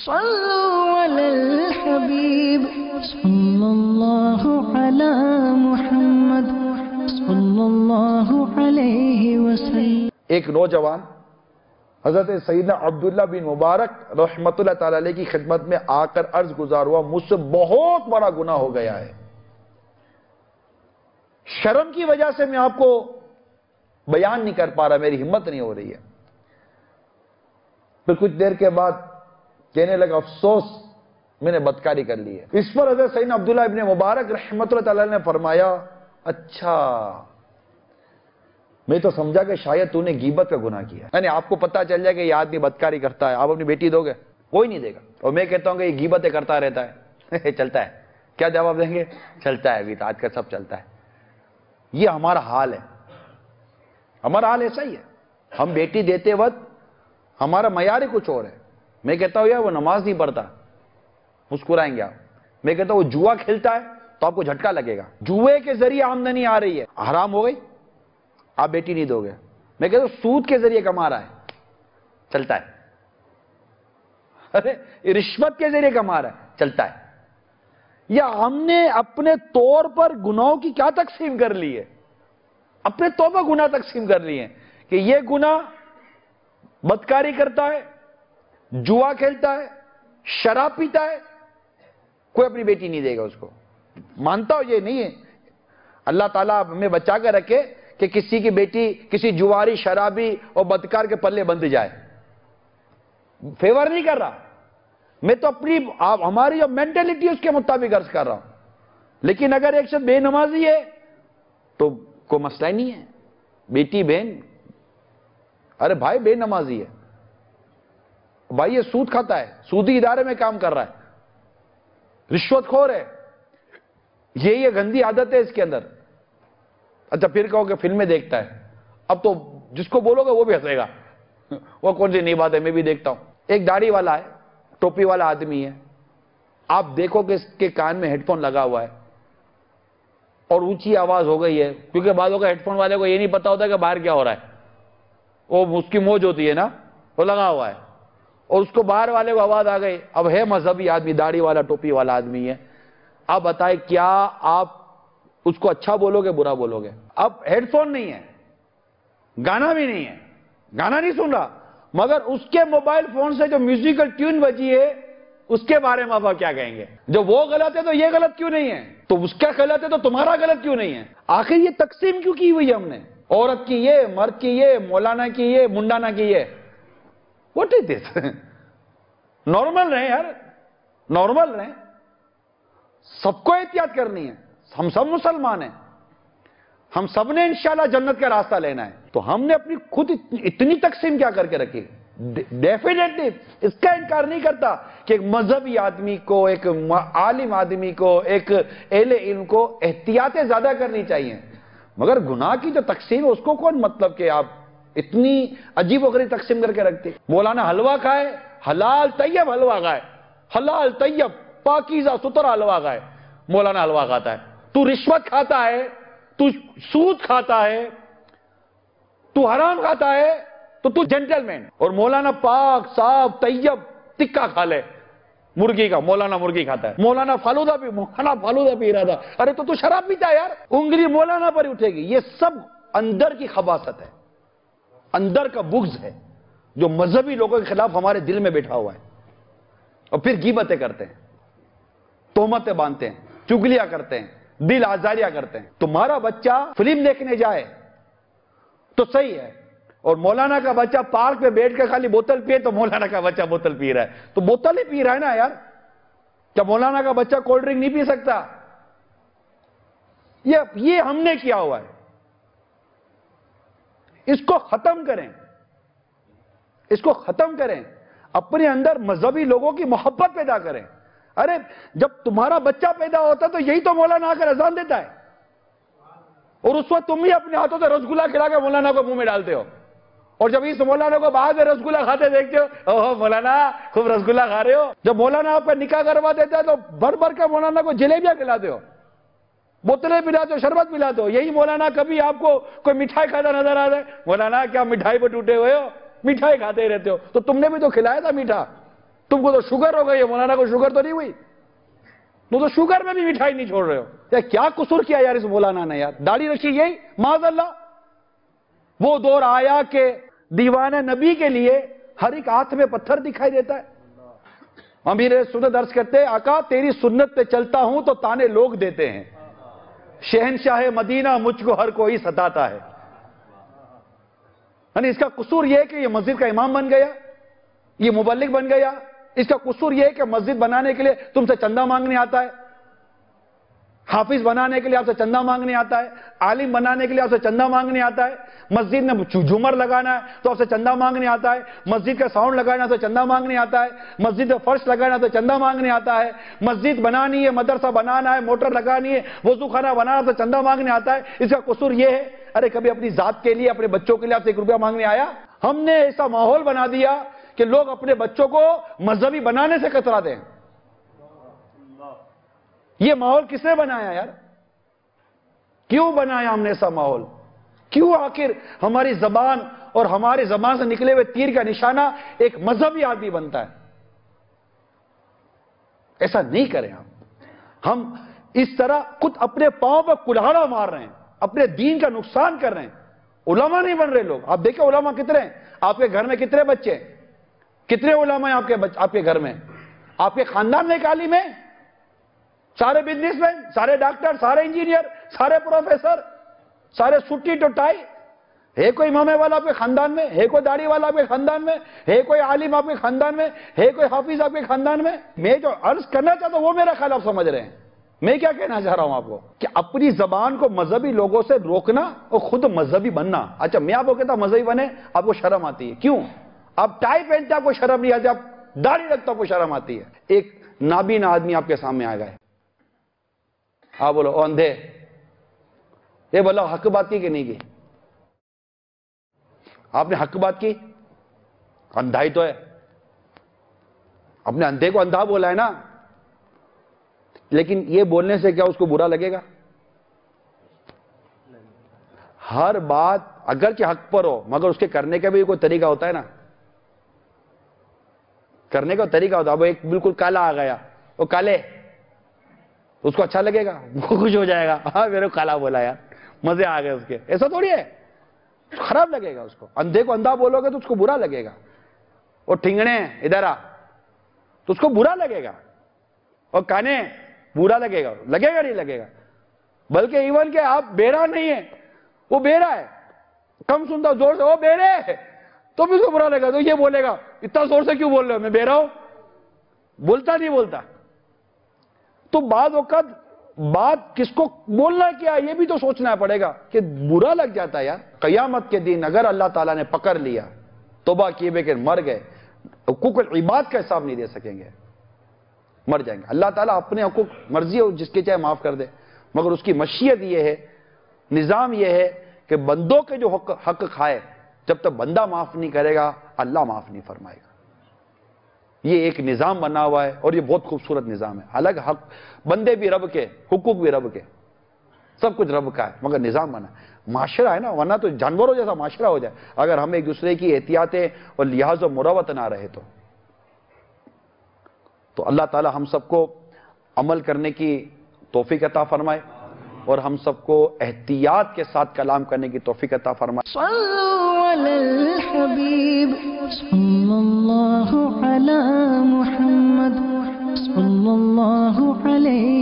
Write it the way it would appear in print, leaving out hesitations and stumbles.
صلوا علی الحبیب صلی اللہ علی محمد صلی اللہ علیہ وسلم۔ ایک نوجوان حضرت سیدنا عبداللہ بن مبارک رحمت اللہ تعالی علیہ کی خدمت میں آ کر عرض گزار ہوا، مجھ سے بہت بڑا گناہ ہو گیا ہے، شرم کی وجہ سے میں آپ کو بیان نہیں کر پا رہا، میری ہمت نہیں ہو رہی ہے۔ پھر کچھ دیر کے بعد کہنے لگا، افسوس میں نے بدکاری کر لی ہے۔ اس پر حضرت سیدنا عبداللہ ابن مبارک رحمت اللہ تعالی نے فرمایا، اچھا میں تو سمجھا کہ شاید تو نے غیبت کا گناہ کیا، یعنی آپ کو پتہ چل جائے کہ یہ آدمی بدکاری کرتا ہے، آپ اپنی بیٹی دو گے؟ کوئی نہیں دے گا۔ اور میں کہتا ہوں کہ یہ غیبتیں کرتا رہتا ہے چلتا ہے، کیا جواب دیں گے؟ چلتا ہے، ابھی تو آج کل سب چلتا ہے۔ یہ ہمارا حال ہے، ہمارا حال ایسا ہی ہے۔ ہم بیٹی دیتے وقت ہمارا معیار ہی کچھ اور ہے۔ میں کہتا ہوں یار وہ نماز نہیں پڑھتا، مسکرائیں گے آپ۔ میں کہتا ہوں وہ جوا کھیلتا ہے تو آپ کو جھٹکا لگے گا۔ جوئے کے ذریعے آمدنی آ رہی ہے، حرام ہو گئی، آپ بیٹی نہیں دو گے۔ میں کہتا ہوں سود کے ذریعے کما رہا ہے، چلتا ہے۔ ارے رشوت کے ذریعے کما رہا ہے، چلتا ہے۔ یا ہم نے اپنے طور پر گناہوں کی کیا تقسیم کر لی ہے؟ اپنے طور پر گناہ تقسیم کر لی ہیں کہ یہ گناہ بدکاری کرتا ہے، جوا کھیلتا ہے، شراب پیتا ہے، کوئی اپنی بیٹی نہیں دے گا اس کو۔ مانتا ہو یہ نہیں ہے، اللہ تعالیٰ ہمیں بچا کے رکھے کہ کسی کی بیٹی کسی جواری، شرابی اور بدکار کے پلے بند جائے۔ فیور نہیں کر رہا، میں تو اپنی ہماری جو مینٹلٹی اس کے مطابق عرض کر رہا ہوں۔ لیکن اگر ایک شخص بے نمازی ہے تو کوئی مسئلہ ہی نہیں ہے، بیٹی بہن، ارے بھائی بے نمازی ہے، بھائی یہ سود کھاتا ہے، سودی ادارے میں کام کر رہا ہے، رشوت خور ہے، یہ گندی عادت ہے اس کے اندر۔ اچھا پھر کہو کہ فلمیں دیکھتا ہے، اب تو جس کو بولو گے وہ بھی ہنسے گا، وہ کون سی نئی بات ہے، میں بھی دیکھتا ہوں۔ ایک داڑھی والا ہے، ٹوپی والا آدمی ہے، آپ دیکھو کہ اس کے کان میں ہیڈ فون لگا ہوا ہے اور اونچی آواز ہو گئی ہے، کیونکہ بعضوں کا ہیڈ فون والے کو یہ نہیں پتا ہوتا کہ باہر کیا ہو رہا ہے، وہ اس کی موج ہوتی ہے نا، وہ لگا ہوا ہے، اور اس کو باہر والے کو آواز آ گئی۔ اب ہے مذہبی آدمی، داڑھی والا ٹوپی والا آدمی ہے، آپ بتائیں کیا آپ اس کو اچھا بولو گے برا بولو گے؟ اب ہیڈ فون نہیں ہے، گانا بھی نہیں ہے، گانا نہیں سن رہا، مگر اس کے موبائل فون سے جو میوزیکل ٹیون بجی ہے اس کے بارے میں آپ کیا کہیں گے؟ جو وہ غلط ہے تو یہ غلط کیوں نہیں ہے؟ تو اس کا غلط ہے تو تمہارا غلط کیوں نہیں ہے؟ آخر یہ تقسیم کیوں کی ہوئی ہے ہم نے؟ عورت کی یہ، مرد کی یہ، مولانا کی یہ، منڈانا کی یہ۔ What is this? نارمل رہیں یار، نارمل رہیں، سب کو احتیاط کرنی ہے، ہم سب مسلمان ہیں، ہم سب نے انشاءاللہ جنت کا راستہ لینا ہے، تو ہم نے اپنی خود اتنی تقسیم کیا کر کے رکھی؟ ڈیفینیٹلی اس کا انکار نہیں کرتا کہ ایک مذہبی آدمی کو، ایک عالم آدمی کو، ایک اہل علم کو احتیاطیں زیادہ کرنی چاہیے، مگر گناہ کی جو تقسیم ہے اس کو کون مطلب کہ آپ اتنی عجیب و غریب تقسیم کر کے رکھتے؟ مولانا حلوہ کھائے، حلال طیب حلوہ کھائے، حلال طیب پاکیزہ ستھرا حلوہ کھائے، مولانا حلوہ کھاتا ہے۔ تو رشوت کھاتا ہے، تو سود کھاتا ہے، تو حرام کھاتا ہے، تو جنٹل مین، اور مولانا پاک صاف طیب تکہ کھا لے مرغی کا، مولانا مرغی کھاتا ہے، مولانا فالودہ پی رہا تھا، ارے تو شراب پیتا ہے یار، انگلی مولانا پر ہی اٹھے گی۔ یہ سب اندر کی خباثت ہے، اندر کا بغض ہے جو مذہبی لوگوں کے خلاف ہمارے دل میں بیٹھا ہوا ہے، اور پھر غیبتیں کرتے ہیں، تہمتیں باندھتے ہیں، چگلیاں کرتے ہیں، دل آزاریاں کرتے ہیں۔ تمہارا بچہ فلم دیکھنے جائے تو صحیح ہے، اور مولانا کا بچہ پارک پہ بیٹھ کے خالی بوتل پیے تو مولانا کا بچہ بوتل پی رہا ہے، تو بوتل ہی پی رہا ہے نا یار، کیا مولانا کا بچہ کولڈ ڈرنک نہیں پی سکتا؟ یہ ہم نے کیا ہوا ہے، اس کو ختم کریں، اس کو ختم کریں، اپنے اندر مذہبی لوگوں کی محبت پیدا کریں۔ ارے جب تمہارا بچہ پیدا ہوتا تو یہی تو مولانا آ کر اذان دیتا ہے، اور اس وقت تم ہی اپنے ہاتھوں سے رسگلہ کھلا کے مولانا کو منہ میں ڈالتے ہو، اور جب اس مولانا کو باہر سے رسگلہ کھاتے دیکھتے ہو، اوہ مولانا خوب رسگلہ کھا رہے ہو۔ جب مولانا آپ کا نکاح کروا دیتا ہے تو بھر بھر کے مولانا کو جلیبیاں کھلاتے ہو، بوتلیں پلاتے ہو، شربت پلاتے ہو۔ یہی مولانا کبھی آپ کو کوئی مٹھائی کھاتا نظر آ رہا ہے، مولانا کیا مٹھائی پہ ٹوٹے ہوئے ہو، مٹھائی کھاتے ہی رہتے ہو، تو تم نے بھی تو کھلایا تھا میٹھا، تم کو تو شوگر ہو گئی ہے، مولانا کو شوگر تو نہیں ہوئی، تم تو شوگر میں بھی مٹھائی نہیں چھوڑ رہے ہو. کیا قصور کیا یار اس مولانا نے یار؟ داڑھی رکھی یہی معاذ اللہ. وہ دور آیا کہ دیوانہ نبی کے لیے ہر ایک ہاتھ میں پتھر دکھائی دیتا ہے. امیر سنت عرض کرتے ہیں آقا تیری سنت پہ چلتا ہوں تو تانے لوگ دیتے ہیں، شہنشاہ مدینہ مجھ کو ہر کوئی ستاتا ہے. یعنی اس کا قصور یہ ہے کہ یہ مسجد کا امام بن گیا، یہ مبلغ بن گیا. اس کا قصور یہ ہے کہ مسجد بنانے کے لیے تم سے چندہ مانگنے آتا ہے، حافظ بنانے کے لیے آپ سے چندہ مانگنے آتا ہے، عالم بنانے کے لیے آپ سے چندہ مانگنے آتا ہے، مسجد میں جھومر لگانا ہے تو آپ سے چندہ مانگنے آتا ہے، مسجد کا ساؤنڈ لگانا تو چندہ مانگنے آتا ہے، مسجد میں فرش لگانا تو چندہ مانگنے آتا ہے، مسجد بنانی ہے، مدرسہ بنانا ہے، موٹر لگانی ہے، وضو خانہ بنانا تو چندہ مانگنے آتا ہے. اس کا قصور یہ ہے ارے کبھی اپنی ذات کے لیے اپنے بچوں کے لیے آپ سے 1 روپیہ مانگنے آیا؟ ہم نے ایسا ماحول بنا دیا کہ لوگ اپنے بچوں کو مذہبی بنانے سے کترا دیں. یہ ماحول کس نے بنایا یار؟ کیوں بنایا ہم نے ایسا ماحول؟ کیوں آخر ہماری زبان اور ہماری زبان سے نکلے ہوئے تیر کا نشانہ ایک مذہبی آدمی بنتا ہے؟ ایسا نہیں کریں ہم اس طرح خود اپنے پاؤں پر کلہاڑا مار رہے ہیں، اپنے دین کا نقصان کر رہے ہیں. علماء نہیں بن رہے لوگ. آپ دیکھیں علماء کتنے ہیں آپ کے گھر میں، کتنے بچے ہیں، کتنے علماء ہیں آپ کے گھر میں، آپ کے خاندان میں ایک عالم ہے؟ سارے بزنس مین، سارے ڈاکٹر، سارے انجینئر، سارے پروفیسر، سارے سوٹی ٹو ٹائی. ہے کوئی امامے والا آپ کے خاندان میں؟ ہے کوئی داڑھی والا آپ کے خاندان میں؟ ہے کوئی عالم آپ کے خاندان میں؟ ہے کوئی حافظ آپ کے خاندان میں؟ میں جو عرض کرنا چاہتا ہوں وہ میرا خیال آپ سمجھ رہے ہیں. میں کیا کہنا چاہ رہا ہوں آپ کو کہ اپنی زبان کو مذہبی لوگوں سے روکنا اور خود مذہبی بننا. اچھا میں آپ کو کہتا ہوں مذہبی بنے، آپ کو شرم آتی ہے. کیوں؟ آپ ٹائی پہنتے آپ کو شرم نہیں آتی، آپ داڑھی رکھتے آپ کو شرم آتی ہے. ایک نابینا آدمی آپ کے سامنے آ گئے، آپ بولو اندھے، یہ بولو حق بات کی کہ نہیں کی؟ آپ نے حق بات کی، اندھائی تو ہے. اپنے اندھے کو اندھا بولا ہے نا، لیکن یہ بولنے سے کیا اس کو برا لگے گا؟ ہر بات اگرچہ حق پر ہو مگر اس کے کرنے کا بھی کوئی طریقہ ہوتا ہے نا، کرنے کا طریقہ ہوتا ہے. اب ایک بالکل کالا آ گیا، وہ کالے، اس کو اچھا لگے گا، وہ خوش ہو جائے گا، ہاں میرے کو کالا بولا یار، مزے آ گئے اس کے. ایسا تھوڑی ہے، خراب لگے گا اس کو. اندھے کو اندھا بولو گے تو اس کو برا لگے گا. اور ٹھنگنے ادھر آ تو اس کو برا لگے گا، اور کانے برا لگے گا. لگے گا نہیں لگے گا؟ بلکہ ایون کہ آپ بیرا نہیں ہے، وہ بیرا ہے، کم سنتا زور سے، وہ بیرے ہے تو بھی اس کو برا لگے گا. تو یہ بولے گا اتنا زور سے کیوں بول رہے ہو، میں بیرا ہوں؟ بولتا نہیں بولتا. تو بعض اوقات بات کس کو بولنا کیا یہ بھی تو سوچنا پڑے گا کہ برا لگ جاتا ہے یار. قیامت کے دن اگر اللہ تعالیٰ نے پکڑ لیا، توبہ کیے بغیر مر گئے، حقوق العباد کا حساب نہیں دے سکیں گے، مر جائیں گے. اللہ تعالیٰ اپنے حقوق مرضی ہو جس کے چاہے معاف کر دے، مگر اس کی مشیت یہ ہے، نظام یہ ہے کہ بندوں کے جو حق کھائے، جب تک بندہ معاف نہیں کرے گا اللہ معاف نہیں فرمائے گا. یہ ایک نظام بنا ہوا ہے اور یہ بہت خوبصورت نظام ہے. الگ حق، بندے بھی رب کے، حقوق بھی رب کے، سب کچھ رب کا ہے، مگر نظام بنا ہے. معاشرہ ہے نا، ورنہ تو جانوروں جیسا معاشرہ ہو جائے اگر ہم ایک دوسرے کی احتیاطیں اور لحاظ و مروت نہ رہے تو اللہ تعالی ہم سب کو عمل کرنے کی توفیق عطا فرمائے اور ہم سب کو احتیاط کے ساتھ کلام کرنے کی توفیق عطا فرمائے. صلوا علی الحبیب صلی اللہ علی محمد صلی اللہ علیہ